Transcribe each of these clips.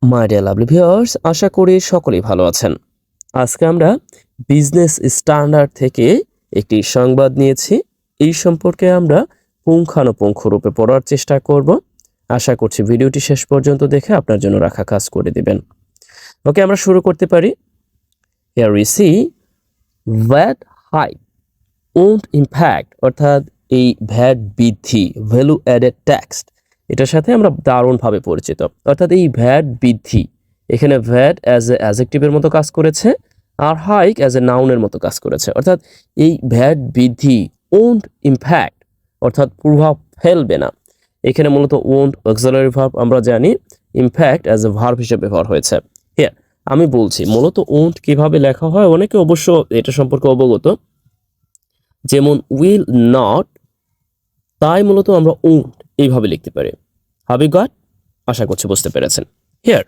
My dear lovely viewers, আশা করি সকলেই ভালো আছেন। আজকে আমরা বিজনেস স্ট্যান্ডার্ড থেকে একটি সংবাদ নিয়েছি। এই সম্পর্কে আমরা পুঙ্খানুপুঙ্খ রূপে পড়ার চেষ্টা করব। আশা করছি ভিডিওটি শেষ পর্যন্ত দেখে আপনার জন্য রাখা কাজ করে দিবেন। ওকে, আমরা শুরু করতে পারি। Here we see VAT hike won't impact, অর্থাৎ এই ভ্যাট বৃদ্ধি, ভ্যালু অ্যাডেড ট্যাক্স, এটার সাথে আমরা দারুণভাবে পরিচিত। অর্থাৎ এই ভ্যাট বৃদ্ধি, এখানে ভ্যাট অ্যাজ এ অ্যাজেক্টিভের মতো কাজ করেছে, আর হাইক অ্যাজ এ নাউনের মতো কাজ করেছে। অর্থাৎ এই ভ্যাট বৃদ্ধি ওন্ট ইম্প্যাক্ট, অর্থাৎ প্রভাব ফেলবে না। এখানে মূলত ওন্ট অক্সিলারি ভার্ব আমরা জানি, ইম্প্যাক্ট অ্যাজ এ ভার্ব হিসেবে ব্যবহার হয়েছে। হিয়ার আমি বলছি মূলত ওন্ট কিভাবে লেখা হয়, অনেকে অবশ্য এটা সম্পর্কে অবগত। যেমন উইল নট, তাই মূলত আমরা ওন্ট এইভাবে লিখতে পারি। Have you goat? আশা করছি বুঝতে পেরেছেন। হিয়ার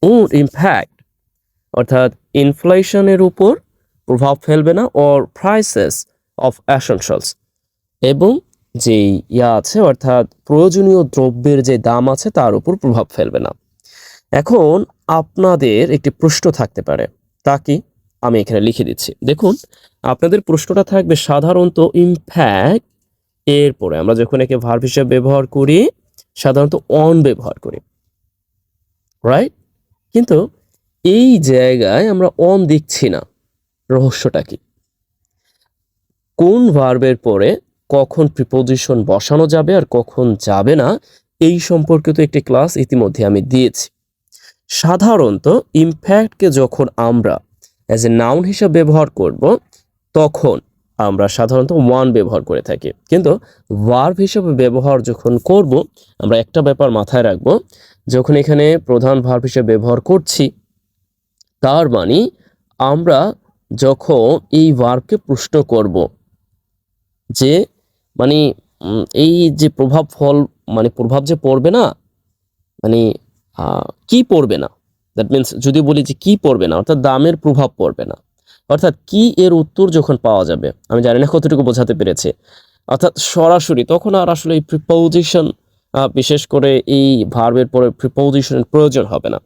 ওন্ট ইম্প্যাক্ট, অর্থাৎ ইনফ্লেশনের উপর প্রভাব ফেলবে না, অর প্রাইসেস অফ এসেনশিয়ালস, এবং যে আছে অর্থাৎ প্রয়োজনীয় দ্রব্যের যে দাম আছে তার উপর প্রভাব ফেলবে না। এখন আপনাদের একটি প্রশ্ন থাকতে পারে, তা কি? আমি এখানে লিখে দিচ্ছি। দেখুন, আপনাদের প্রশ্নটা থাকবে সাধারণত ইমপ্যাক্ট এরপরে আমরা যখন একে ভার্ব হিসেবে ব্যবহার করি সাধারণত অন ব্যবহার করি, রাইট? কিন্তু এই জায়গায় আমরা অন দেখছি না। রহস্যটা কি? কোন ভার্বের পরে কখন প্রিপোজিশন বসানো যাবে আর কখন যাবে না, এই সম্পর্কিত একটি ক্লাস ইতিমধ্যে আমি দিয়েছি। সাধারণত ইমপ্যাক্টকে যখন আমরা অ্যাজ এ নাউন হিসাবে ব্যবহার করব তখন আমরা সাধারণত ওয়ান ব্যবহার করে থাকি, কিন্তু ভার্ব হিসেবে ব্যবহার যখন করব আমরা একটা ব্যাপার মাথায় রাখবো, যখন এখানে প্রধান ভার্ব হিসেবে ব্যবহার করছি তার মানে আমরা যখন এই ভার্বকে প্রশ্ন করব যে মানে এই যে প্রভাব ফল, মানে প্রভাব যে পড়বে না, মানে কি পড়বে না, দ্যাট মিনস যদি বলি যে কি পড়বে না অর্থাৎ দামের প্রভাব পড়বে না, অর্থাৎ কি এর উত্তর যখন পাওয়া যাবে, আমি জানি না কতটুকু বোঝাতে পেরেছে, অর্থাৎ সরাসরি তখন আর আসলে এই প্রিপোজিশন, বিশেষ করে এই ভার্বের পরে প্রিপোজিশনের প্রয়োজন হবে না।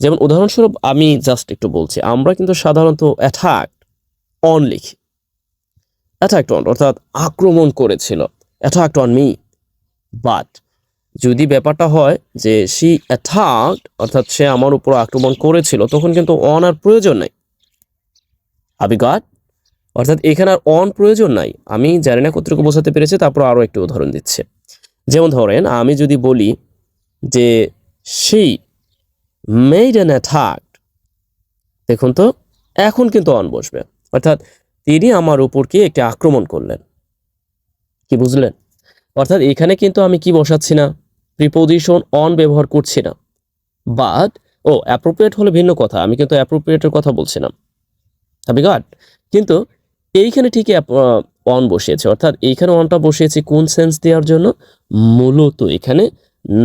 যেমন উদাহরণস্বরূপ আমি জাস্ট একটু বলছি, আমরা কিন্তু সাধারণত অ্যাটাকড অন লিখি। অ্যাটাকড অন অর্থাৎ আক্রমণ করেছিল, অ্যাটাকড অন মি। বাট যদি ব্যাপারটা হয় যে শি অ্যাটাকড, অর্থাৎ সে আমার উপর আক্রমণ করেছিল, তখন কিন্তু অন আর প্রয়োজন নাই। Have you got? অর্থাৎ এখানে আর অন প্রয়োজন নাই। আমি জানি না কতটুকু বোঝাতে পেরেছি, তারপর আরও একটি উদাহরণ দিচ্ছে। যেমন ধরেন আমি যদি বলি যে শি মেড অ্যান অ্যাটাক, দেখুন তো এখন কিন্তু অন বসবে, অর্থাৎ তিনি আমার উপর কি একটি আক্রমণ করলেন। কি বুঝলেন? অর্থাৎ এখানে কিন্তু আমি কি বসাচ্ছি না, প্রিপোজিশন অন ব্যবহার করছি না। বাট অ্যাপ্রোপ্রিয়েট হলে ভিন্ন কথা, আমি কিন্তু অ্যাপ্রোপ্রিয়েটের কথা বলছি না। Have you got? কিন্তু এইখানে ঠিকই অন বসিয়েছে, অর্থাৎ এইখানে অনটা বসিয়েছি কোন সেন্স দেওয়ার জন্য, মূলত এখানে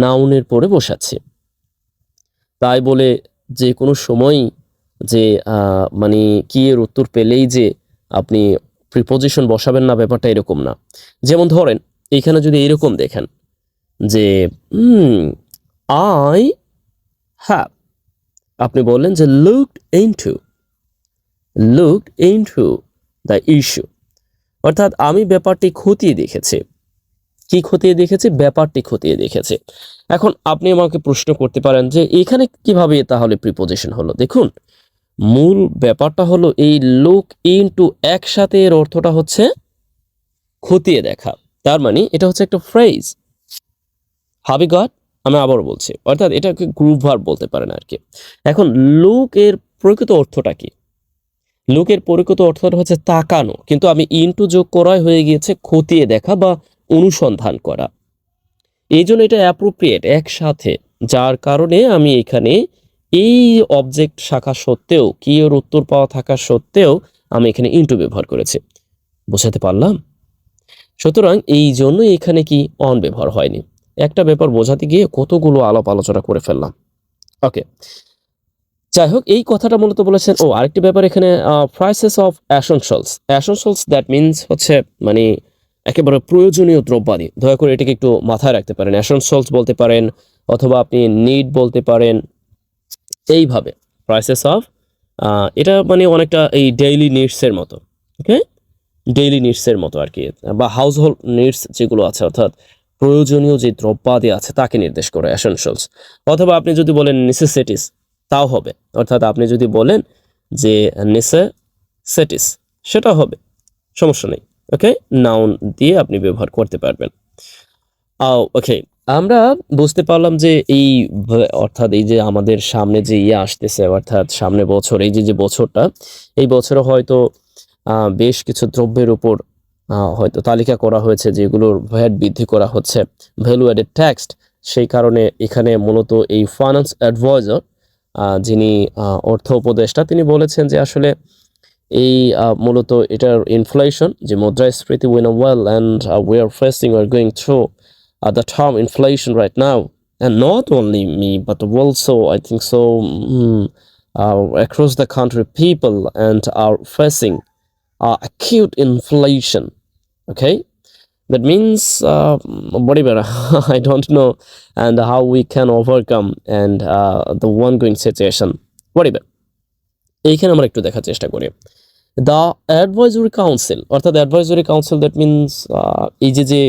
নাউনের পরে বসাচ্ছে। তাই বলে যে কোনো সময়ই যে মানে কি এর উত্তর পেলেই যে আপনি প্রিপোজিশন বসাবেন না, ব্যাপারটা এরকম না। যেমন ধরেন এইখানে যদি এরকম দেখেন যে আই হ্যাভ, আপনি বললেন যে লুকড ইনটু দ্য ইস্যু, অর্থাৎ আমি ব্যাপারটি খতিয়ে দেখেছি। কি খতিয়ে দেখেছি? ব্যাপারটি খতিয়ে দেখেছি। এখন আপনি আমাকে প্রশ্ন করতে পারেন যে এখানে কিভাবে তাহলে প্রিপোজিশন হলো। দেখুন, মূল ব্যাপারটা হলো এই লুক ইনটু একসাথে এর অর্থটা হচ্ছে খতিয়ে দেখা। তার মানে এটা হচ্ছে একটা ফ্রেজ। Have you goat? আমি আবারও বলছি, অর্থাৎ এটাকে গ্রুপ ভার্ব বলতে পারেন আর কি। এখন লুক এর প্রকৃত অর্থটা কি? লুকের প্রকৃত অর্থটা হচ্ছে তাকানো, কিন্তু আমি ইনটু যোগ করাই হয়ে গিয়েছে খতিয়ে দেখা বা অনুসন্ধান করা। এই জন্য এটা অ্যাপ্রোপ্রিয়েট একসাথে, যার কারণে আমি এখানে এই অবজেক্ট শাখা সত্ত্বেও, কি এর উত্তর পাওয়া থাকা সত্ত্বেও আমি এখানে ইনটু ব্যবহার করেছি। বোঝাতে পারলাম? সুতরাং এই জন্য এখানে কি অন ব্যবহার হয়নি। একটা ব্যাপার বোঝাতে গিয়ে কতগুলো আলাপ আলোচনা করে ফেললাম। ওকে, যাই হোক, এই কথাটা মূলত বলেছেন। আরেকটি ব্যাপার এখানে, প্রাইসেস অফ অ্যাসেনশিয়ালস দ্যাট মিনস হচ্ছে মানে একেবারে প্রয়োজনীয় দ্রব্যাদি। দয়া করে এটাকে একটু মাথায় রাখতে পারেন। অ্যাসেনশিয়ালস বলতে পারেন, অথবা আপনি নিড বলতে পারেন, এইভাবে প্রাইসেস অফ, এটা মানে অনেকটা এই ডেইলি নিডসের মতো, ওকে, ডেইলি নিডসের মতো আর কি, বা হাউস হোল্ড নিডস যেগুলো আছে, অর্থাৎ প্রয়োজনীয় যে দ্রব্যাদি আছে তাকে নির্দেশ করে এসেনশিয়ালস। অথবা আপনি যদি বলেন নেসেসিটিস, তাও হবে, অর্থাৎ আপনি যদি বলেন যে নেসেসিটিস, সেটা হবে, সমস্যা নেই, ওকে, নাউন দিয়ে আপনি ব্যবহার করতে পারবেন। ওকে, আমরা বুঝতে পারলাম যে এই অর্থাৎ এই যে আমাদের সামনে যে আসতেছে, অর্থাৎ সামনে বছর, এই যে বছরটা, এই বছরে হয়তো বেশ কিছু দ্রব্যের উপর হয়তো তালিকা করা হয়েছে যেগুলোর ভ্যাট বৃদ্ধি করা হচ্ছে, ভ্যালু অ্যাডেড ট্যাক্স। সেই কারণে এখানে মূলত এই ফাইন্যান্স অ্যাডভাইজার, যিনি অর্থ উপদেষ্টা, তিনি বলেছেন যে আসলে এই মূলত এটার ইনফ্লেশন, যে মুদ্রাস্ফীতি, win well and we are facing, we are going through the term inflation right now, and not only me but also I think so, across the country people and are facing acute inflation. Okay, that means whatever I don't know, and how we can overcome and the ongoing situation, whatever. এইখানে আমরা একটু দেখার চেষ্টা করি the advisory council, অর্থাৎ advisory council, that means এই যে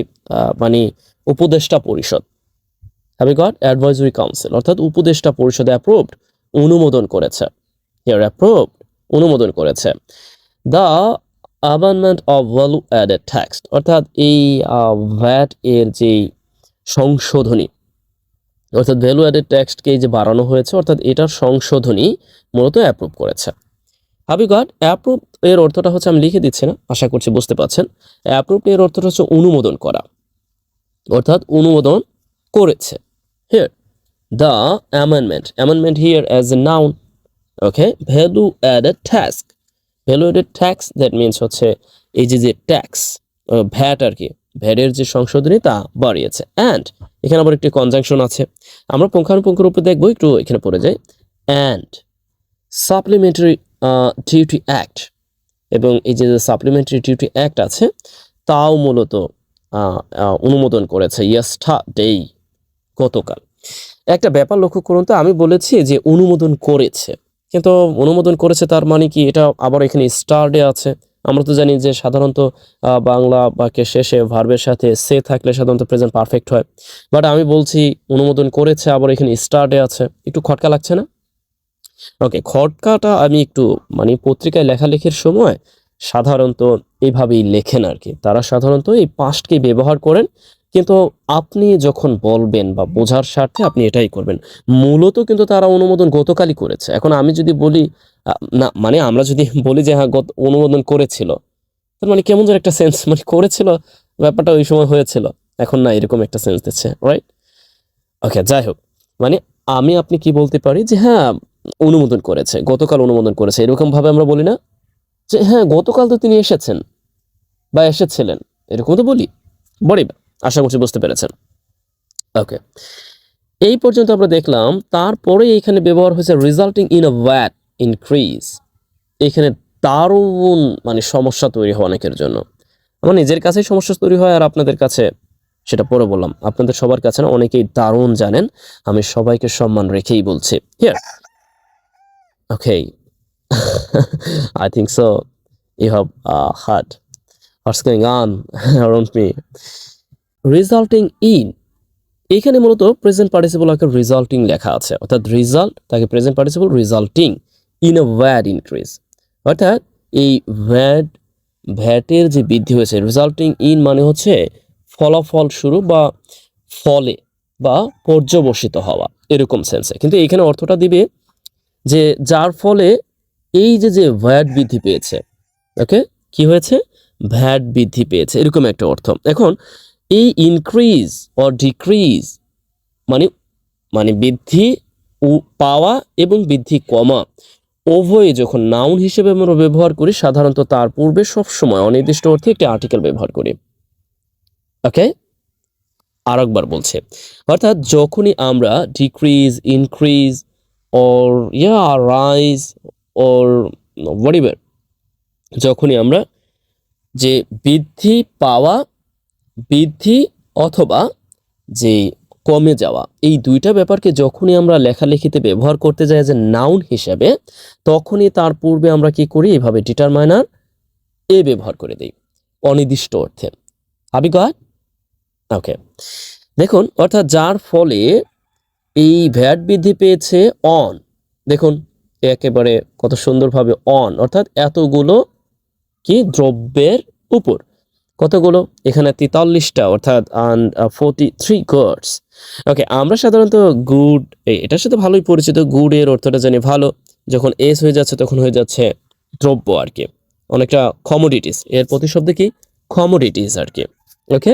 মানে উপদেষ্টা পরিষদ, হ্যাভ গট অ্যাডভাইজরি কাউন্সিল, অর্থাৎ উপদেষ্টা পরিষদ অ্যাপ্রুভড, অনুমোদন করেছে, হিয়ার অ্যাপ্রুভড, অনুমোদন করেছে the amendment of value added tax, অর্থাৎ এই ভ্যাট এর যে সংশোধনী, অর্থাৎ ভ্যালু অ্যাডেড ট্যাক্সকে যে বাড়ানো হয়েছে, অর্থাৎ এটার সংশোধনী মূলত অ্যাপ্রুভ করেছে। হ্যাভ ইউ গট অ্যাপ্রুভ এর অর্থটা হচ্ছে, আমি লিখে দিচ্ছি না, আশা করছি বুঝতে পারছেন। অ্যাপ্রুভ এর অর্থটা হচ্ছে অনুমোদন করা, অর্থাৎ অনুমোদন করেছে। Here the amendment here as a noun, okay, value added tax, value added tax that means হচ্ছে এই যে ট্যাক্স, ভ্যাট আর কি, ভ্যাটের যে সংশোধনী তা বাড়িয়েছে। অ্যান্ড এখানে আবার একটি কনজাংশন আছে, আমরা পুঙ্খানুপুঙ্খের উপর দেখবো, একটু এখানে পড়ে যাই। অ্যান্ড সাপ্লিমেন্টারি ডিউটি অ্যাক্ট, এবং এই যে সাপ্লিমেন্টারি ডিউটি অ্যাক্ট আছে তাও মূলত অনুমোদন করেছে ইয়েস্টারডে, গতকাল। একটা ব্যাপার লক্ষ্য করুন তো, আমি বলেছি যে অনুমোদন করেছে, কিন্তু অনুমোদন করেছে তার মানে কি, এটা আবার এখানে স্টারডে আছে। আমরা তো জানি যে সাধারণত বাংলা বাক্যের শেষে ভার্বের সাথে সে থাকলে সাধারণত প্রেজেন্ট পারফেক্ট হয়, বাট আমি বলছি অনুমোদন করেছে, আবার এখানে স্টারডে আছে, একটু খটকা লাগছে না? ওকে, খটকাটা আমি একটু মানে পত্রিকায় লেখালেখির সময় সাধারণত এইভাবেই লেখেন আর কি, তারা সাধারণত এই পাস্টকে ব্যবহার করেন, কিন্তু আপনি যখন বলবেন বা বোঝার স্বার্থে আপনি এটাই করবেন। মূলত কিন্তু তারা অনুমোদন গতকালই করেছে। এখন আমি যদি বলি না, মানে আমরা যদি বলি যে হ্যাঁ অনুমোদন করেছিল, তার মানে কেমন যেন একটা সেন্স, মানে করেছিল ব্যাপারটা ওই সময় হয়েছিল, এখন না, এরকম একটা সেন্স দিচ্ছে, রাইট? ওকে, যাই হোক, মানে আপনি কি বলতে পারি যে হ্যাঁ অনুমোদন করেছে, গতকাল অনুমোদন করেছে, এরকম ভাবে আমরা বলি না যে হ্যাঁ গতকাল তো তিনি এসেছেন বা এসেছিলেন, এরকম তো বলি, বড়ি। আশা করছি বুঝতে পেরেছেন। ওকে, এই পর্যন্ত আমরা দেখলাম। তারপরে এখানে ব্যবহার হয়েছে রিজাল্টিং ইন আ ভ্যাট ইনক্রিজ। এখানে দারুণ মানে সমস্যা তৈরি হয় অনেকের জন্য, আমার নিজের কাছেই সমস্যা তৈরি হয়, আর আপনাদের কাছে সেটা পরে বললাম, আপনাদের সবার কাছে না, অনেকেই দারুণ জানেন, আমি সবাইকে সম্মান রেখেই বলছি। Here okay, I think so you have heard what's going on around me. Resulting in, এখানে মূলত প্রেজেন্ট পার্টিসিপল আকারে রিজাল্টিং লেখা আছে, অর্থাৎ রিজাল্ট তাকে present participle resulting in a VAT increase, অর্থাৎ এই ভ্যাটের যে বৃদ্ধি হয়েছে, রিজাল্টিং ইন মানে হচ্ছে ফলাফল শুরু বা ফলে বা পর্যবসিত হওয়া, এরকম সেন্সে, কিন্তু এখানে অর্থটা দিবে যে যার ফলে এই যে ভ্যাট বৃদ্ধি পেয়েছে। ওকে, কি হয়েছে? ভ্যাট বৃদ্ধি পেয়েছে, এরকম একটা অর্থ। এখন এই ইনক্রিজ অর ডিক্রিজ মানে মানে বৃদ্ধি পাওয়া এবং বৃদ্ধি কমা উভয়ে যখন নাউন হিসেবে আমরা ব্যবহার করি, সাধারণত তার পূর্বে সবসময় অনির্দিষ্ট অর্থে একটি আর্টিকেল ব্যবহার করি। ওকে, আরেকবার বলছে, অর্থাৎ যখনই আমরা decrease, increase or rise or whatever, যখনই আমরা যে বৃদ্ধি পাওয়া, বৃদ্ধি অথবা যে কমে যাওয়া, এই দুইটা ব্যাপারকে যখনই আমরা লেখালেখিতে ব্যবহার করতে যাই যে নাউন হিসেবে, তখনই তার পূর্বে আমরা কি করি, এভাবে ডিটারমাইনার এ ব্যবহার করে দিই অনির্দিষ্ট অর্থে। হাবি গট? ওকে, দেখুন অর্থাৎ যার ফলে এই ভ্যাট বৃদ্ধি পেয়েছে অন, দেখুন একেবারে কত সুন্দরভাবে অন, অর্থাৎ এতগুলো কি দ্রব্যের উপর, কতগুলো এখানে 43টা, অর্থাৎ 43 গুডস। ওকে, আমরা সাধারণত গুড এটার সাথে ভালোই পরিচিত, গুড এর অর্থটা জানি ভালো, যখন এস হয়ে যাচ্ছে তখন হয়ে যাচ্ছে দ্রব্য আর কি, অনেকটা কমোডিটিস, এর প্রতিশব্দ কি কমোডিটিস আর কি। ওকে,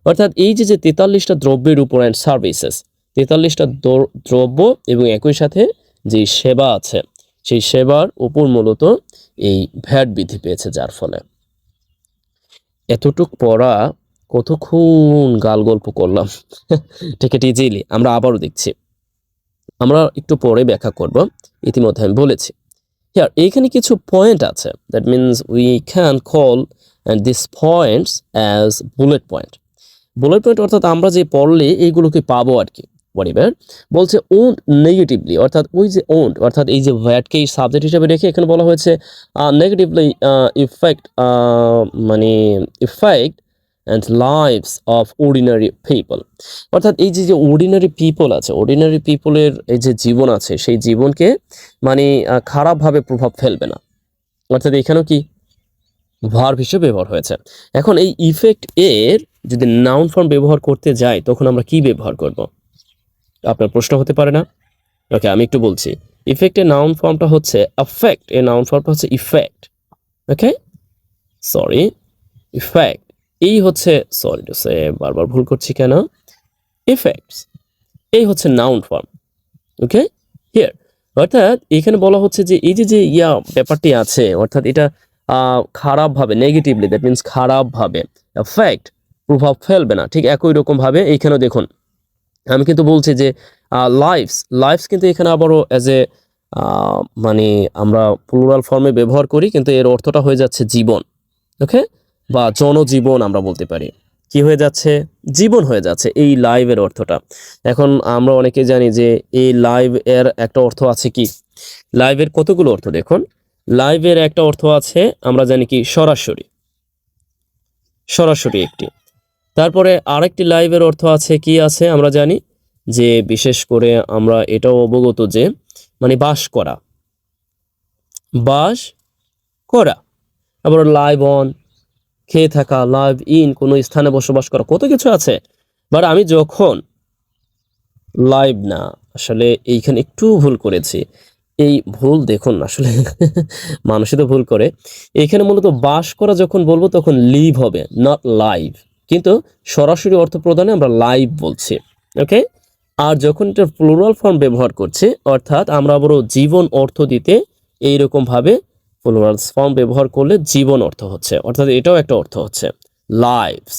অর্থাৎ এই যে 43টা দ্রব্যের উপর অ্যান্ড সার্ভিসেস, 43টা দ্রব্য এবং একই সাথে যে সেবা আছে, সেই সেবার উপর মূলত এই ভ্যাট বৃদ্ধি পেয়েছে, যার ফলে এতটুক পড়া কতক্ষণ গাল গল্প করলাম। ঠিক আছে, ইজিলি আমরা আবারও দেখছি, আমরা একটু পরে ব্যাখ্যা করব, ইতিমধ্যে আমি বলেছি। হিয়ার এইখানে কিছু পয়েন্ট আছে, that means we can call this points as bullet point. Bullet point অর্থাৎ আমরা যে পড়লে এইগুলোকে পাবো আর কি। হোয়াটএভার বলছে ওন্ড নেগেটিভলি, অর্থাৎ ওই যে ওন্ড, অর্থাৎ এই যে ভ্যাটকে সাবজেক্ট হিসেবে রেখে এখানে বলা হয়েছে নেগেটিভলি ইফেক্ট, মানে effect and lives of ordinary people, অর্থাৎ এই যে অর্ডিনারি পিপল আছে, অর্ডিনারি পিপলের এই যে জীবন আছে, সেই জীবনকে মানে খারাপভাবে প্রভাব ফেলবে না, অর্থাৎ এখানেও কি ভার্ব হিসেবে ব্যবহার হয়েছে। এখন এই ইফেক্ট এর যদি নাউন ফর্ম ব্যবহার করতে যাই তখন আমরা কি ব্যবহার করব, আপনার প্রশ্ন হতে পারে না? ওকে, আমি একটু বলছি। ইফেক্টের নাউন ফর্মটা হচ্ছে অ্যাফেক্ট, এর নাউন ফর্মটা হচ্ছে ইফেক্ট। ওকে, সরি, ইফেক্ট, এই হচ্ছে, সরি টু সে বারবার ভুল করছি কেন, ইফেক্টস, এই হচ্ছে নাউন ফর্ম। ওকে, হিয়ার অর্থাৎ এখানে বলা হচ্ছে যে এই যে ব্যাপারটি আছে, অর্থাৎ এটা খারাপভাবে, নেগেটিভলি, দ্যাট মিনস খারাপভাবে, এফেক্ট প্রভাব ফেলবে না। ঠিক একই রকম ভাবে এইখানেও দেখুন, আমি কিন্তু বলছি যে লাইফস, লাইফস কিন্তু এখানে আবারও অ্যাজ এ মানে আমরা প্লুরাল ফর্মে ব্যবহার করি, কিন্তু এর অর্থটা হয়ে যাচ্ছে জীবন। ওকে, বা জনজীবন আমরা বলতে পারি, কি হয়ে যাচ্ছে, জীবন হয়ে যাচ্ছে এই লাইভের অর্থটা। এখন আমরা অনেকে জানি যে এই লাইভ এর একটা অর্থ আছে কি, লাইভের কতগুলো অর্থ, দেখুন লাইভের একটা অর্থ আছে আমরা জানি কি সরাসরি, সরাসরি একটি, তারপরে আরেকটি লাইভের অর্থ আছে কি আছে আমরা জানি যে বিশেষ করে আমরা এটাও অবগত যে মানে বাস করা, বাস করা, আবার লাইভ অন, খেয়ে থাকা, লাইভ ইন, কোনো স্থানে বসবাস করা, কত কিছু আছে। বাট আমি যখন লাইভ না, আসলে এইখানে একটু ভুল করেছি, এই ভুল দেখুন আসলে মানুষই তো ভুল করে, এখানে মূলত বাস করা যখন বলবো তখন লিভ হবে, নট লাইভ, কিন্তু সরাসরি অর্থ প্রদানে আমরা লাইভ বলছি। ওকে, আর যখন এটা প্লুরাল ফর্ম ব্যবহার করছে, অর্থাৎ আমরা আবারও জীবন অর্থ দিতে এইরকম ভাবে প্লুরাল ফর্ম ব্যবহার করলে জীবন অর্থ হচ্ছে, অর্থাৎ এটাও একটা অর্থ হচ্ছে লাইভস।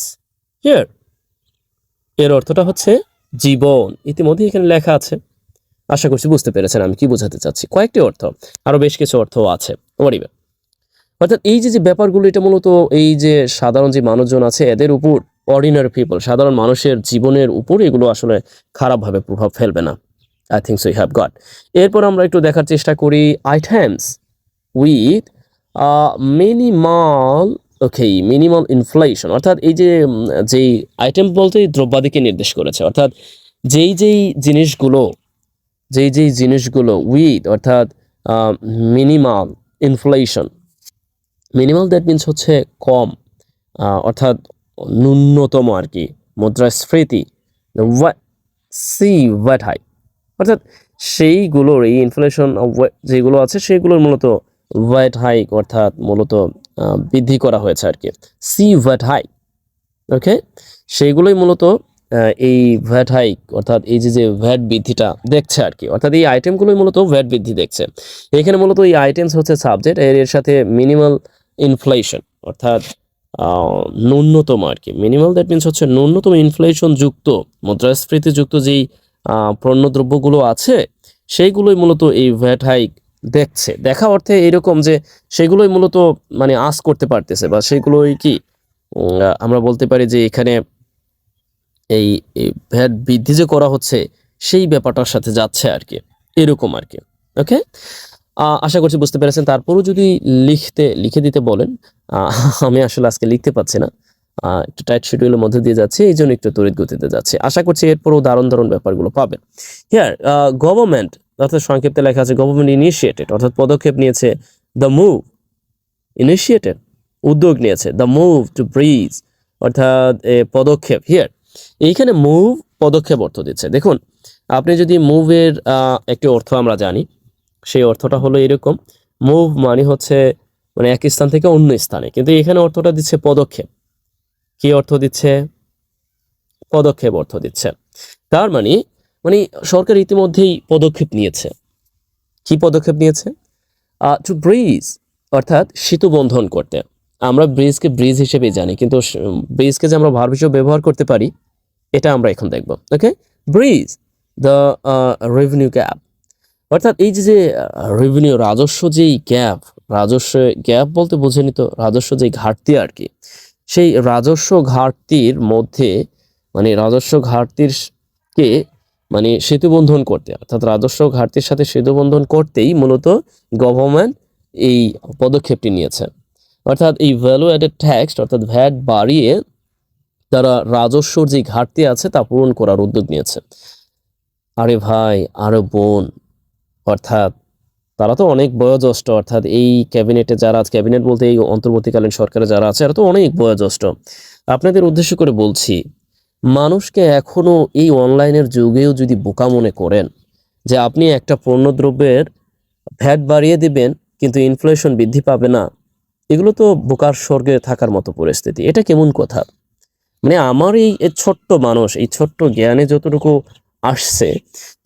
হিয়ার এর অর্থটা হচ্ছে জীবন, ইতিমধ্যে এখানে লেখা আছে, আশা করছি বুঝতে পেরেছেন আমি কি বোঝাতে চাচ্ছি। কয়েকটি অর্থ, আরো বেশ কিছু অর্থ আছে ওয়ারিবে, অর্থাৎ এই যে ব্যাপারগুলো, এটা মূলত এই যে সাধারণ যে মানুষজন আছে এদের উপর, অর্ডিনারি পিপল, সাধারণ মানুষের জীবনের উপর এগুলো আসলে খারাপভাবে প্রভাব ফেলবে না। I think so you have got. এরপর আমরা একটু দেখার চেষ্টা করি items with minimal, okay, minimal inflation, অর্থাৎ এই যে যেই আইটেম বলতে দ্রব্যাদিকে নির্দেশ করেছে, অর্থাৎ যেই জিনিসগুলো, যেই জিনিসগুলো উইথ, অর্থাৎ minimal inflation, minimal that means হচ্ছে কম, অর্থাৎ ন্যূনতম আর কি, মুদ্রাস্ফীতি, সি ওয়েট হাই, অর্থাৎ সেইগুলোর এই ইনফ্লেশন যেগুলো আছে সেগুলোর মূলত ওয়েট হাইক, অর্থাৎ মূলত বৃদ্ধি করা হয়েছে আর কি, সি ওয়েট হাইক। ওকে, সেইগুলোই মূলত এই ভ্যাট হাইক, অর্থাৎ এই যে ভ্যাট বৃদ্ধিটা দেখছে আর কি, অর্থাৎ এই আইটেমগুলোই মূলত ভ্যাট বৃদ্ধি দেখছে। এখানে মূলত এই আইটেমস হচ্ছে সাবজেক্ট, এর সাথে মিনিমাল ইনফ্লেশন, অর্থাৎ ন্যূনতম আর কি, মিনিমাল দ্যাট মিনস হচ্ছে ন্যূনতম, ইনফ্লেশন যুক্ত, মুদ্রাস্ফীতি যুক্ত যেই পণ্যদ্রব্যগুলো আছে সেইগুলোই মূলত এই ভ্যাট হাইক দেখছে। দেখা অর্থে এরকম যে সেগুলোই মূলত মানে আস করতে পারতেছে, বা সেগুলোই কি আমরা বলতে পারি যে এখানে এই ভ্যাট বৃদ্ধি যে করা হচ্ছে সেই ব্যাপারটার সাথে যাচ্ছে আর কি, এরকম আর কি। ওকে, আশা করছি বুঝতে পেরেছেন। তারপরও যদি লিখে দিতে বলেন, আমি আসলে আজকে লিখতে পাচ্ছি না, একটু টাইট শিডিউলের মধ্যে দিয়ে যাচ্ছে, এই জন্য একটু তড়িৎ গতিতে যাচ্ছে। আশা করছি এরপরও দারুণ দারুণ ব্যাপারগুলো পাবেন। হিয়ার গভর্নমেন্ট, অর্থাৎ সংক্ষিপ্তে লেখা আছে গভর্নমেন্ট ইনিশিয়েটেড, অর্থাৎ পদক্ষেপ নিয়েছে। দ্য মুভ, ইনিশিয়েটেড উদ্যোগ নিয়েছে। দ্য মুভ টু ব্রিজ, অর্থাৎ পদক্ষেপ। হিয়ার এইখানে মুভ পদক্ষেপ অর্থ দিচ্ছে। দেখুন, আপনি যদি মুভের একটি অর্থ আমরা জানি, সেই অর্থটা হলো এরকম। মুভ মানে হচ্ছে মানে এক স্থান থেকে অন্য স্থানে, কিন্তু এখানে অর্থটা দিচ্ছে পদক্ষেপ। কি অর্থ দিচ্ছে? পদক্ষেপ অর্থ দিচ্ছে। তার মানে মানে সরকার ইতিমধ্যেই পদক্ষেপ নিয়েছে। কি পদক্ষেপ নিয়েছে? টু ব্রিজ, অর্থাৎ সেতু বন্ধন করতে। আমরা ব্রিজকে ব্রিজ হিসেবে জানি, কিন্তু ব্রিজকে যে আমরা ভার্ব হিসেবে ব্যবহার করতে পারি, এটা আমরা এখন দেখব। ওকে, ব্রিজ দ্য রেভিনিউ গ্যাপ, অর্থাৎ এই যে রেভিনিউ, রাজস্ব যেই গ্যাপ, রাজস্ব গ্যাপ বলতে বোঝেনি তো, রাজস্ব যেই ঘাটতি আর কি, সেই রাজস্ব ঘাটতির মধ্যে মানে রাজস্ব ঘাটতির কে মানে সেতুবন্ধন করতে, অর্থাৎ রাজস্ব ঘাটতির সাথে সেতুবন্ধন করতেই মূলত গভর্নমেন্ট এই পদক্ষেপটি নিয়েছে। অর্থাৎ এই ভ্যালু অ্যাডেড ট্যাক্স, অর্থাৎ ভ্যাট বাড়িয়ে তারা রাজস্বর যে ঘাটতি আছে তা পূরণ করার উদ্যোগ নিয়েছে। আরে ভাই, আরে বোন, অর্থাৎ তারা তো অনেক বয়োজ্যেষ্ঠ, অর্থাৎ এই ক্যাবিনেটে যারা আছে, ক্যাবিনেট বলতে এই অন্তর্বর্তীকালীন সরকারে যারা আছে, এরা তো অনেক বয়োজ্যেষ্ঠ। আপনাদের উদ্দেশ্য করে বলছি, মানুষকে এখনো এই অনলাইনের যুগেও যদি বোকা মনে করেন যে আপনি একটা পণ্যদ্রব্যের ভ্যাট বাড়িয়ে দিবেন কিন্তু ইনফ্লেশন বৃদ্ধি পাবে না, এগুলো তো বোকার স্বর্গে থাকার মতো পরিস্থিতি। এটা কেমন কথা? মানে আমার এই ছোট্ট মানুষ, এই ছোট্ট জ্ঞানে যতটুকু আসছে,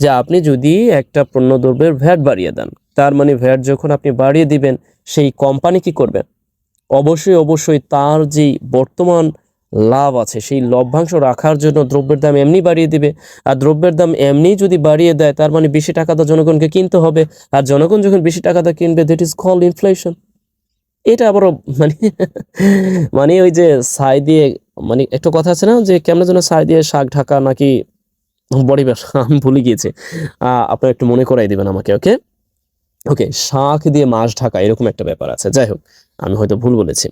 যে আপনি যদি একটা পণ্যদ্রব্যের ভ্যাট বাড়িয়ে দেন, তার মানে ভ্যাট যখন আপনি বাড়িয়ে দিবেন, সেই কোম্পানি কি করবে? অবশ্যই তার যেই বর্তমান লাভ আছে সেই লভ্যাংশ রাখার জন্য দ্রব্যের দাম এমনি বাড়িয়ে দিবে। আর দ্রব্যের দাম এমনি যদি বাড়িয়ে দেয়, তার মানে বেশি টাকা তো জনগণকে কিনতে হবে। আর জনগণ যখন বেশি টাকাটা কিনবে, দ্যাট ইজ কল্ড ইনফ্লেশন। এটা আবারও মানে মানে ওই যে ছাই দিয়ে, মানে একটা কথা আছে না যে কেমন যেন ছাই দিয়ে শাক ঢাকা নাকি বডি ব্যবসা, আমি ভুলে গিয়েছি। আপনারা একটু মনে করাই দিবেন আমাকে। ওকে ওকে, শাক দিয়ে মাছ ঢাকা, এরকম একটা ব্যাপার আছে। যাই হোক, আমি হয়তো ভুল বলেছি।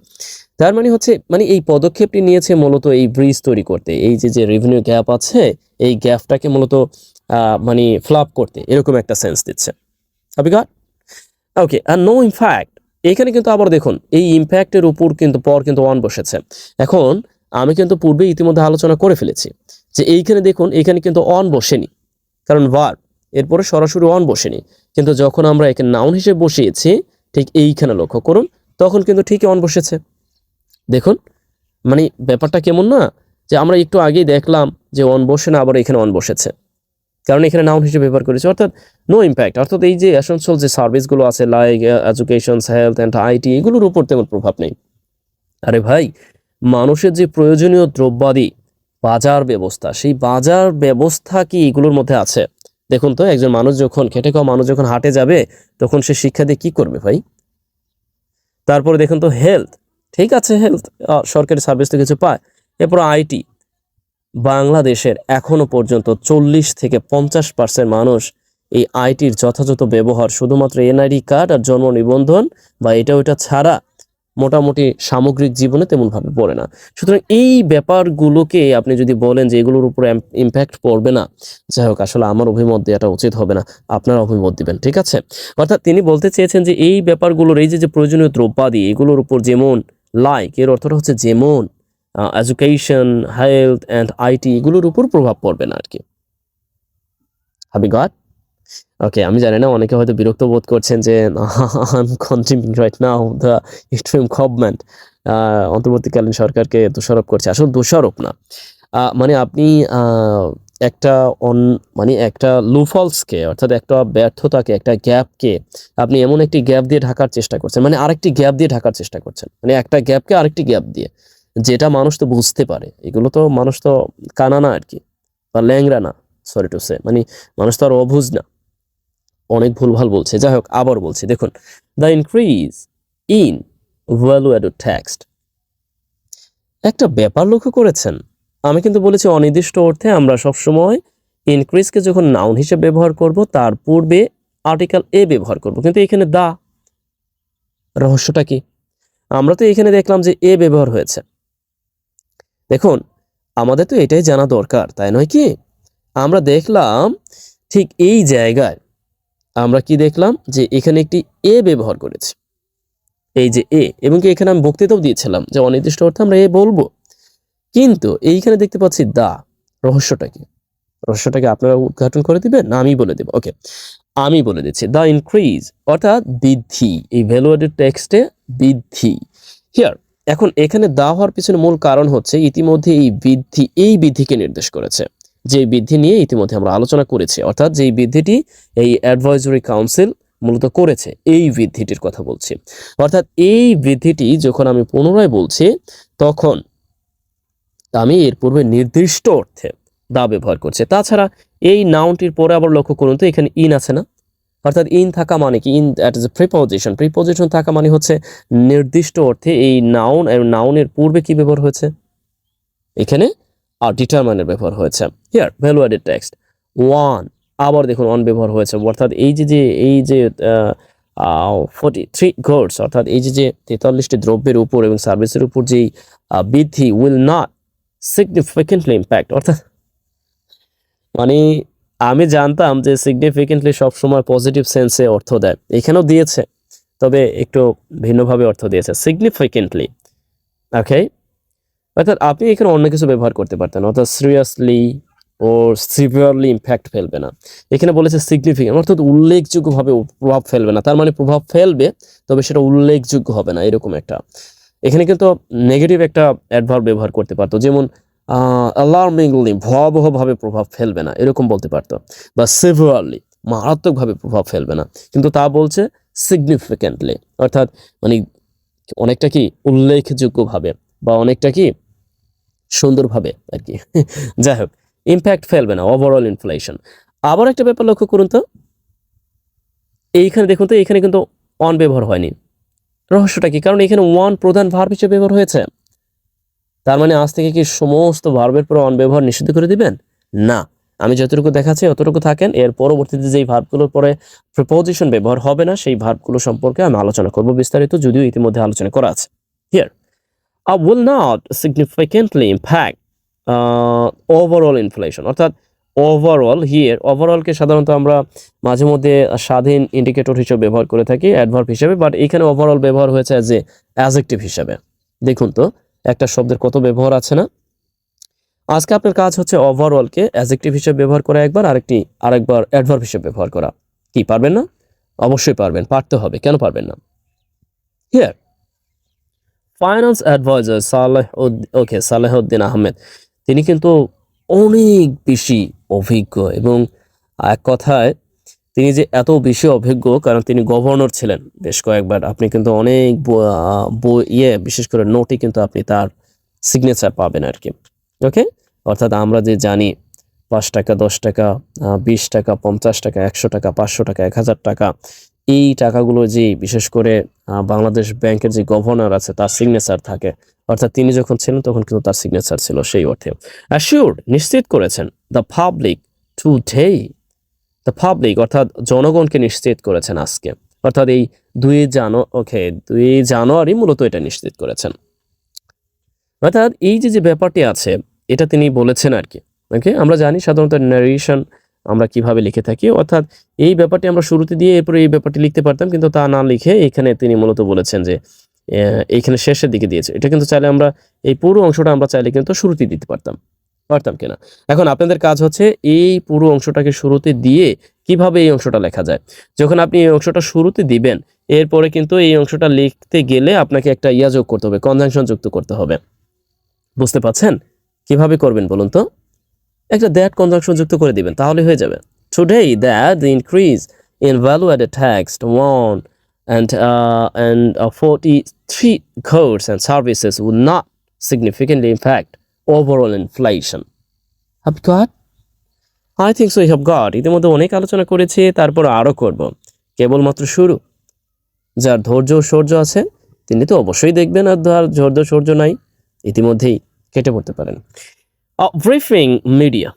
তার মানে হচ্ছে মানে এই পদক্ষেপটি নিয়েছে মূলত এই ব্রিজ তৈরি করতে, এই যে রেভিনিউ গ্যাপ আছে, এই গ্যাপটাকে মূলত মানে ফ্লাপ করতে, এরকম একটা সেন্স দিচ্ছে। ওকে, আর নো ইমপ্যাক্ট, এখানে কিন্তু আবার দেখুন এই ইমপ্যাক্টের উপর কিন্তু কিন্তু অন বসেছে। এখন আমি কিন্তু পূর্বে ইতিমধ্যে আলোচনা করে ফেলেছি যে এইখানে দেখুন, এখানে কিন্তু অন বসেনি, কারণ ভার্ব, এরপরে সরাসরি অন বসেনি। কিন্তু যখন আমরা এখানে নাউন হিসেবে বসিয়েছি, ঠিক এইখানে লক্ষ্য করুন, তখন কিন্তু ঠিকই অন বসেছে। দেখুন মানে ব্যাপারটা কেমন না, যে আমরা একটু আগেই দেখলাম যে অন বসে না, আবার এখানে অন বসেছে, কারণ এখানে নাউন হিসেবে ব্যবহার করেছে। অর্থাৎ নো ইম্প্যাক্ট, অর্থাৎ এই যে এসেনশিয়াল যে সার্ভিসগুলো আছে like education, health and IT, এগুলোর উপর তেমন প্রভাব নেই। আরে ভাই, মানুষের যে প্রয়োজনীয় দ্রব্যাদি বাজার ব্যবস্থা, সেই বাজার ব্যবস্থা কি এগুলোর মধ্যে আছে? দেখুন তো, একজন মানুষ যখন খেটে খাওয়া মানুষ যখন হাটে যাবে, তখন সে শিক্ষা দিয়ে কি করবে ভাই? তারপরে দেখুন তো হেলথ, ঠিক আছে, হেলথ সরকারি সার্ভিস তো কিছু পায়। এরপর আইটি, বাংলাদেশের এখনো পর্যন্ত 40 থেকে 50% মানুষ এই আইটির যথাযথ ব্যবহার শুধুমাত্র এনআইডি কার্ড আর জন্ম নিবন্ধন বা এটা ওইটা ছাড়া মোটামুটি সামগ্রিক জীবনে তেমনভাবে পড়ে না। সুতরাং এই ব্যাপারগুলোকে আপনি যদি বলেন যে এগুলোর উপরে ইম্প্যাক্ট পড়বে না, যাই হোক, আসলে আমার অভিমত দেওয়াটা উচিত হবে না, আপনারা অভিমত দিবেন, ঠিক আছে? অর্থাৎ তিনি বলতে চেয়েছেন যে এই ব্যাপারগুলোর, এই যে প্রয়োজনীয় দ্রব্যাদি, এগুলোর উপর যেমন লাইক, এর অর্থটা হচ্ছে যেমন এডুকেশন, হেলথ অ্যান্ড আইটি, এগুলোর উপর প্রভাব পড়বে না আর কি। Have you goat? ওকে, আমি জানি না, অনেকে হয়তো বিরক্ত বোধ করছেন যে I am continuing right now the interim government, অন্তর্বর্তীকালীন সরকারকে দোষারোপ করছে। আসলে দোষারোপ না, মানে আপনি একটা মানে একটা লুফলসকে, অর্থাৎ একটা ব্যর্থতাকে, একটা গ্যাপকে আপনি এমন একটি গ্যাপ দিয়ে ঢাকার চেষ্টা করছেন, মানে আরেকটি গ্যাপ দিয়ে ঢাকার চেষ্টা করছেন, মানে একটা গ্যাপকে আরেকটি গ্যাপ দিয়ে, যেটা মানুষ তো বুঝতে পারে। এগুলো তো মানুষ তো কানা না আর কি, বা ল্যাংরা না, সরি টু সে, মানে মানুষ তো আর অবুঝ না, অনেক ভুলভাল বলছে। যাই হোক, আবার বলছি, দেখুন, the increase in value added tax, একটা ব্যাপার লক্ষ্য করেছেন? আমি কিন্তু বলেছি অনির্দিষ্ট অর্থে আমরা সবসময় ইনক্রিজকে যখন নাউন হিসেবে ব্যবহার করব তার পূর্বে আর্টিকেল এ ব্যবহার করব, কিন্তু এখানে দা, রহস্যটা কি? আমরা তো এখানে দেখলাম যে এ ব্যবহার হয়েছে। দেখুন, আমাদের তো এটাই জানা দরকার, তাই নয় কি? আমরা দেখলাম ঠিক এই জায়গায় আমরা কি দেখলাম যে এখানে একটি এ ব্যবহার করেছি, এই যে এ, এবং কি এখানে আমি বক্তৃতাও দিয়েছিলাম যে অনির্দিষ্ট অর্থে আমরা এ বলবো, কিন্তু এইখানে দেখতে পাচ্ছি দা। রহস্যটা কি? রহস্যটাকে আপনারা উদ্ঘাটন করে দিবেন না আমি বলে দেব? ওকে, আমি বলে দিচ্ছি। দ্য ইনক্রিজ অর্থাৎ বৃদ্ধি, এই ভ্যালুয়েডেড টেক্সটে বৃদ্ধি হিয়ার। এখন এখানে দা হওয়ার পিছনে মূল কারণ হচ্ছে ইতিমধ্যে এই বৃদ্ধিকে নির্দেশ করেছে, যে বৃদ্ধি নিয়ে ইতিমধ্যে আমরা আলোচনা করেছি, অর্থাৎ যেই বৃদ্ধিটি এই অ্যাডভাইজরি কাউন্সিল মূলত করেছে, এই বৃদ্ধিটির কথা বলছি। অর্থাৎ এই বৃদ্ধিটি যখন আমি পুনরায় বলছি তখন আমি এর পূর্বে নির্দিষ্ট অর্থে দা ব্যবহার করছে। তাছাড়া এই নাউনটির পরে আবার লক্ষ্য করুন তো এখানে ইন আছে না? অর্থাৎ ইন থাকা মানে কি? In that is a preposition. Preposition থাকা মানে হচ্ছে নির্দিষ্ট অর্থে এই নাউন, নাউনের পূর্বে কি ব্যবহার হয়েছে? এখানে আর ডিটারমাইনের ব্যবহার হয়েছে। Here value added text one, আবার দেখুন অন ব্যবহার হয়েছে। অর্থাৎ এই যে 43 গুডস, অর্থাৎ এই যে 43টি দ্রব্যের উপর এবং সার্ভিসের উপর যেই বৃদ্ধি উইল নট সিগনিফিকেন্টলি ইম্প্যাক্ট, অর্থাৎ মানে আমি জানতাম যে সিগনিফিকেন্টলি সবসময় পজিটিভ সেন্সে অর্থ দেয়, এখানেও দিয়েছে, তবে একটু ভিন্নভাবে অর্থ দিয়েছে সিগনিফিকেন্টলি। ওকে, অর্থাৎ আপনি এখানে অন্য কিছু ব্যবহার করতে পারতেন, অর্থাৎ সিরিয়াসলি ও সিভিয়ারলি ইম্প্যাক্ট ফেলবে না। এখানে বলেছে সিগনিফিকেন্ট, অর্থাৎ উল্লেখযোগ্যভাবে প্রভাব ফেলবে না, তার মানে প্রভাব ফেলবে তবে সেটা উল্লেখযোগ্য হবে না, এরকম একটা। এখানে কিন্তু নেগেটিভ একটা অ্যাডভার্ব ব্যবহার করতে পারতো, যেমন অ্যালার্মিংলি, ভয়াবহভাবে প্রভাব ফেলবে না, এরকম বলতে পারতো, বা সিভিয়ারলি, মারাত্মকভাবে প্রভাব ফেলবে না, কিন্তু তা বলছে সিগনিফিকেন্টলি, অর্থাৎ মানে অনেকটা কি উল্লেখযোগ্যভাবে বা অনেকটা কি সুন্দরভাবে আর কি। যাই হোক, ইম্প্যাক্ট ফেলবে না, ওভারঅল ইনফ্লেশন। আবার একটা ব্যাপার লক্ষ্য করুন তো, এইখানে দেখুন তো এখানে কিন্তু অন ব্যবহার হয়নি। রহস্যটা কি? কারণ এখানে ওয়ান প্রধান ভার্ব হিসেবে ব্যবহার হয়েছে। তার মানে আজ থেকে কি সমস্ত ভার্বের পর অন ব্যবহার নিষিদ্ধ করে দিবেন? না, আমি যতটুকু দেখাচ্ছি অতটুকু থাকেন, এর পরবর্তীতে যেই ভার্বগুলোর পরে প্রিপোজিশন ব্যবহার হবে না সেই ভার্বগুলো সম্পর্কে আমি আলোচনা করব বিস্তারিত, যদিও ইতিমধ্যে আলোচনা করা আছে। Here will not significantly impact overall inflation, অর্থাৎ ওভারঅল, হিয়ার ওভারঅলকে সাধারণত আমরা মাঝে মধ্যে স্বাধীন ইন্ডিকেটর হিসেবে ব্যবহার করে থাকি, অ্যাডভার্ব হিসেবে, বাট এখানে ওভারঅল ব্যবহার হয়েছে অ্যাজ এ অ্যাডজেক্টিভ হিসেবে। দেখুন তো একটা শব্দের কত ব্যবহার আছে না? আজকে আপনার কাজ হচ্ছে ওভারঅলকে অ্যাডজেক্টিভ হিসেবে ব্যবহার করা একবার, আরেকবার অ্যাডভার্ব হিসেবে ব্যবহার করা। কি পারবেন না? অবশ্যই পারবেন, পারতে হবে, কেন পারবেন না? Here finance adviser Salehuddin Ahmed, তিনি কিন্তু অনেক বেশি অভিজ্ঞ, এবং এক কথায় তিনি যে এত বেশি অভিজ্ঞ কারণ তিনি গভর্নর ছিলেন বেশ কয়েকবার। আপনি কিন্তু অনেক বিশেষ করে নোটে কিন্তু আপনি তার সিগনেচার পাবেন আর কি। ওকে, অর্থাৎ আমরা যে জানি 5 টাকা, 10 টাকা, 20 টাকা, 50 টাকা, 100 টাকা, 500 টাকা, 1000 টাকা, এই টাকাগুলো যে বিশেষ করে বাংলাদেশ ব্যাংকের যে গভর্নর আছে তার সিগনেচার থাকে, অর্থাৎ তিনি যখন ছিলেন তখন কিন্তু তার সিগনেচার ছিল, সেই অর্থে অ্যাসিওরড, নিশ্চিত করেছেন, the public today, the public অর্থাৎ জনগণকে নিশ্চিত করেছেন আজকে, অর্থাৎ এই 2 জানুয়ারি মূলত এটা নিশ্চিত করেছেন। অর্থাৎ এই যে ব্যাপারটি আছে এটা তিনি বলেছেন আর কি। ওকে, আমরা জানি সাধারণত ন্যারেশন আমরা কিভাবে লিখে থাকি, অর্থাৎ এই ব্যাপারটি আমরা শুরুতে দিয়ে এরপরে এই ব্যাপারটি লিখতে পারতাম, কিন্তু তা না লিখে এখানে তিনি মূলত বলেছেন যে এইখানে শেষের দিকে দিয়েছে। এটা কিন্তু চাইলে আমরা এই পুরো অংশটা আমরা চাইলে কিন্তু শুরুতে দিতে পারতাম কিনা। এখন আপনাদের কাজ হচ্ছে এই পুরো অংশটাকে শুরুতে দিয়ে কিভাবে এই অংশটা লেখা যায়। যখন আপনি এই অংশটা শুরুতে দিবেন, এরপরে কিন্তু এই অংশটা লিখতে গেলে আপনাকে একটা যোগ করতে হবে, কনজাংশন যুক্ত করতে হবে। বুঝতে পাচ্ছেন? কিভাবে করবেন বলুন তো? একটা দ্যাট কনজাংশন যুক্ত করে দিবেন, তাহলে হয়ে যাবে। Today that the increase in value added tax won and 43 goods and services would not significantly impact overall inflation. Have you got? I think so you have got. ইতিমধ্যে অনেক আলোচনা করেছি, তারপর আরো করব, কেবলমাত্র শুরু। যার ধৈর্য ও সৌর্য আছে তিনি তো অবশ্যই দেখবেন, আর যার ধৈর্য সৌর্য নাই ইতিমধ্যেই কেটে পড়তে পারেন। Briefing media.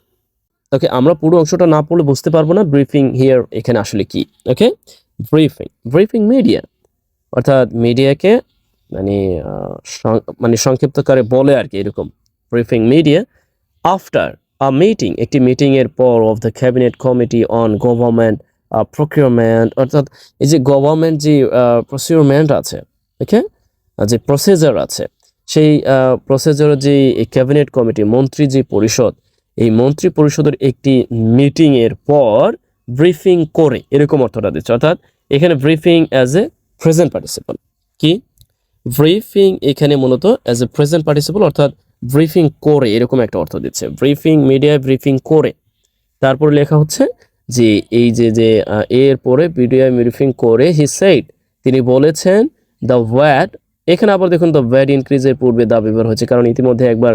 ওকে, আমরা পুরো অংশটা না পড়লে বুঝতে পারবো না ব্রিফিং হিয়ার এখানে আসলে কি। ওকে, ব্রিফিং মিডিয়া অর্থাৎ মিডিয়াকে মানে মানে সংক্ষিপ্তকারে বলে আর কি, এরকম ব্রিফিং মিডিয়া আফটার মিটিং, একটি মিটিং এর পর of the cabinet committee on government procurement, অর্থাৎ এই যে গভর্নমেন্ট যে প্রসিউরমেন্ট আছে, ওকে, যে প্রসিজার আছে, সেই প্রসিজার যে ক্যাবিনেট কমিটি মন্ত্রী যে পরিষদ, এই মন্ত্রী পরিষদের একটি মিটিং এর পর ব্রিফিং করে, এরকম অর্থটা দিচ্ছে। অর্থাৎ এখানে briefing as a present participle, কি ব্রিফিং এখানে মূলত অ্যাজ এ প্রেজেন্ট পার্টিসিপল, অর্থাৎ ব্রিফিং করে এরকম একটা অর্থ দিচ্ছে। ব্রিফিং মিডিয়ায় ব্রিফিং করে, তারপরে লেখা হচ্ছে যে এই যে যে এর পরে মিডিয়ায় ব্রিফিং করে হি সেইড, তিনি বলেছেন দ্য ওয়াট, এখানে আবার দেখুন দ্য ওয়াট ইনক্রিজের পূর্বে দা ব্যবহার হয়েছে, কারণ ইতিমধ্যে একবার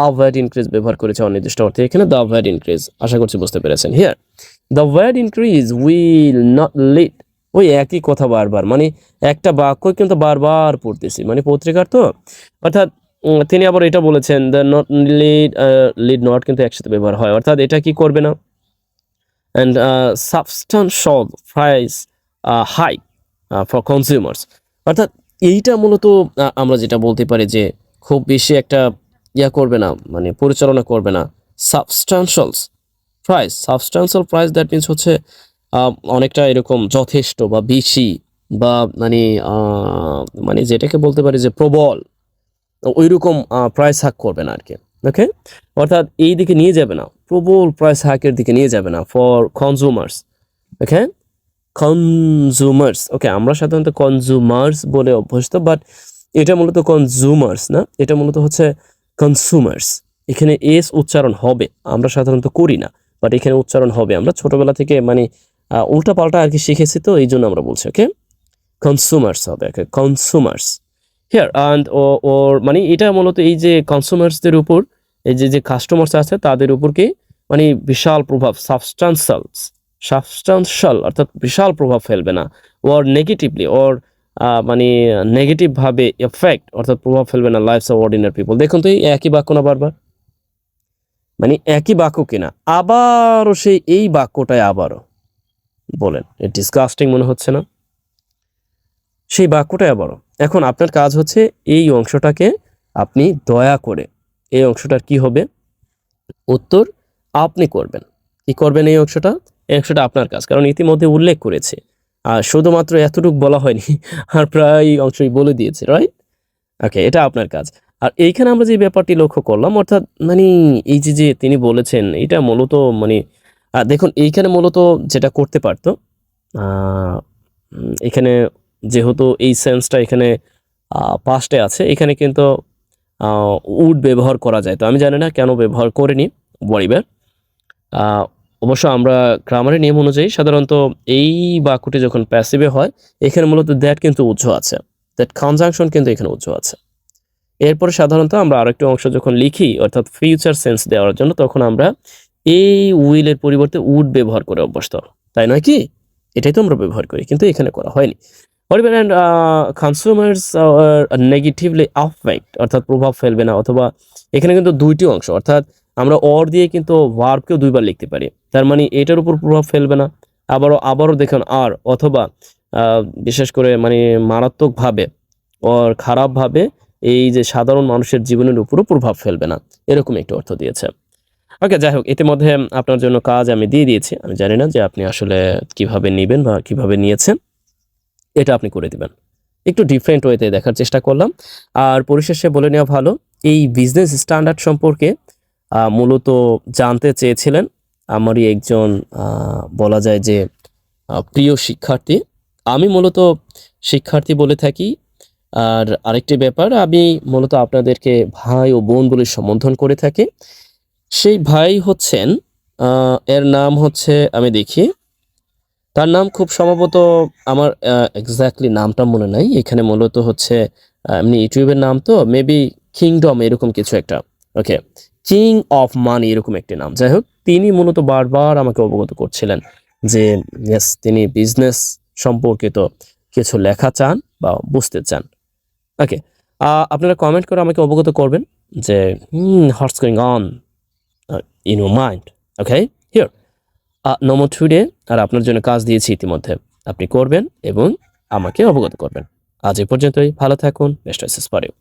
আ ওয়াট ইনক্রিজ ব্যবহার করেছে অনির্দিষ্ট অর্থে, এখানে দ্য ওয়াট ইনক্রিজ, আশা করছি বুঝতে পেরেছেন। Here the VAT increase will not lead, ওই একই কথা বারবার, মানে একটা বাক্য কিন্তু বারবার পড়তেছি, মানে পত্রিকার তো, অর্থাৎ তিনি আবার এটা বলেছেন the not lead, lead not কিন্তু একসাথে ব্যবহার হয়, অর্থাৎ এটা কি করবে না, and substantial price hike for consumers, অর্থাৎ এইটা মূলত আমরা যেটা বলতে পারি যে খুব বেশি একটা করবে না, মানে পরিচালনা করবে না। সাবস্টান্সিয়াল প্রাইস দ্যাট মিনস হচ্ছে অনেকটা এরকম যথেষ্ট বা বেশি, বা মানে মানে যেটাকে বলতে পারি যে প্রবল, ওইরকম প্রাইস হাক করবে না আর কি। ওকে, অর্থাৎ এই দিকে নিয়ে যাবে না, প্রবল প্রাইস হাকের দিকে নিয়ে যাবে না ফর কনজিউমার্স। ওকে, কনজিউমার্স, ওকে, আমরা সাধারণত কনজিউমার্স বলে অভ্যস্ত, বাট এটা মূলত কনজিউমার্স না, এটা মূলত হচ্ছে কনসুমার্স। এখানে এস উচ্চারণ হবে, আমরা সাধারণত করি না, বাট এখানে উচ্চারণ হবে। আমরা ছোটবেলা থেকে মানে উল্টা পাল্টা আর কি শিখেছি, তো এই জন্য আমরা বলছি। ওকে, কনসুমার্স হবে, ওকে, কনসুমার্স হিয়ার অ্যান্ড ওর মানে এটা মূলত এই যে কনসুমার্সদের উপর, এই যে যে কাস্টমার্স আছে তাদের উপর কি মানে বিশাল প্রভাব, সাবস্টান্সিয়াল অর্থাৎ বিশাল প্রভাব ফেলবে না, ওর নেগেটিভলি, ওর মানে নেগেটিভ ভাবে এফেক্ট অর্থাৎ প্রভাব ফেলবে না লাইফস অফ অর্ডিনারি পিপল। দেখুন তো এই একই বাক্য না বারবার, মানে একই বাক্য কিনা, আবারও সেই এই বাক্যটাই আবারও বলেন, ডিসগাস্টিং মনে হচ্ছে না? সেই বাক্যটাই আবারও। এখন আপনার কাজ হচ্ছে এই অংশটাকে আপনি দয়া করে, এই অংশটার কি হবে, উত্তর আপনি করবেন। কি করবেন এই অংশটা? এই অংশটা আপনার কাজ, কারণ ইতিমধ্যে উল্লেখ করেছে, আর শুধুমাত্র এতটুকু বলা হয়নি, আর প্রায় অংশই বলে দিয়েছে, রাইট? ওকে, এটা আপনার কাজ। আর এইখানে আমরা যে ব্যাপারটি লক্ষ্য করলাম, অর্থাৎ মানে এই যে যে তিনি বলেছেন, এটা মূলত মানে দেখুন এইখানে মূলত যেটা করতে পারতো, এখানে যেহেতু এই সেন্সটা এখানে পাস্টে আছে, এখানে কিন্তু উড ব্যবহার করা যায়, তো আমি জানি না কেন ব্যবহার করিনি বলিবার। অবশ্য আমরা গ্রামারের নিয়ম অনুযায়ী সাধারণত এই বাক্যটি যখন প্যাসিভে হয়, এখানে মূলত দ্যাট কিন্তু উজ্জ আছে, দ্যাট কনজাংশন কিন্তু এখানে উজ্জ আছে। এরপরে সাধারণত আমরা আরেকটি অংশ যখন লিখি অর্থাৎ ফিউচার সেন্স দেওয়ার জন্য, তখন আমরা এই উইলের পরিবর্তে উড ব্যবহার করে অভ্যস্ত, তাই নয় কি? এটাই তো আমরা ব্যবহার করি, কিন্তু এখানে করা হয়নি। পরিবার অ্যান্ড কনজিউমার্স নেগেটিভলি আফেক্ট অর্থাৎ প্রভাব ফেলবে না, অথবা এখানে কিন্তু দুইটি অংশ, অর্থাৎ আমরা অর দিয়ে কিন্তু ভার্বকেও দুইবার লিখতে পারি, তার মানে এটার উপর প্রভাব ফেলবে না। আবারও দেখুন আর, অথবা বিশেষ করে মানে মারাত্মকভাবে ওর খারাপভাবে এই যে সাধারণ মানুষের জীবনের উপরও প্রভাব ফেলবে না, এরকম একটি অর্থ দিয়েছে। ওকে, যাই হোক, ইতিমধ্যে আপনার জন্য কাজ আমি দিয়ে দিয়েছি, আমি জানি না যে আপনি আসলে কিভাবে নেবেন বা কিভাবে নিয়েছেন, এটা আপনি করে দিবেন। একটু ডিফারেন্ট ওয়েতে দেখার চেষ্টা করলাম। আর পরিশেষে বলে নেওয়া ভালো, এই বিজনেস স্ট্যান্ডার্ড সম্পর্কে মূলত জানতে চেয়েছিলেন আমারই একজন বলা যায় যে প্রিয় শিক্ষার্থী। আমি মূলত শিক্ষার্থী বলে থাকি। আর আরেকটি ব্যাপার, আমি মূলত আপনাদেরকে ভাই ও বোন বলে সম্বোধন করে থাকি। সেই ভাই হচ্ছেন, এর নাম হচ্ছে, আমি দেখি তার নাম খুব সম্ভবত, আমার এক্স্যাক্টলি নামটা মনে নাই, এখানে মূলত হচ্ছে এমনি ইউটিউবের নাম তো মেবি কিংডম এরকম কিছু একটা, ওকে, কিং অফ মানি এরকম একটি নাম। যাই হোক, তিনি মূলত বারবার আমাকে অবগত করছিলেন যে ইয়েস, তিনি বিজনেস সম্পর্কিত কিছু লেখা চান বা বুঝতে চান। ওকে, আপনারা কমেন্ট করে আমাকে অবগত করবেন যে what's going on in your mind. Okay, here no more today, আর আপনার জন্য কাজ দিয়েছি ইতিমধ্যে, আপনি করবেন এবং আমাকে অবগত করবেন। আজ এই পর্যন্তই, ভালো থাকুন, বেস্ট উইশেস ফর ইউ।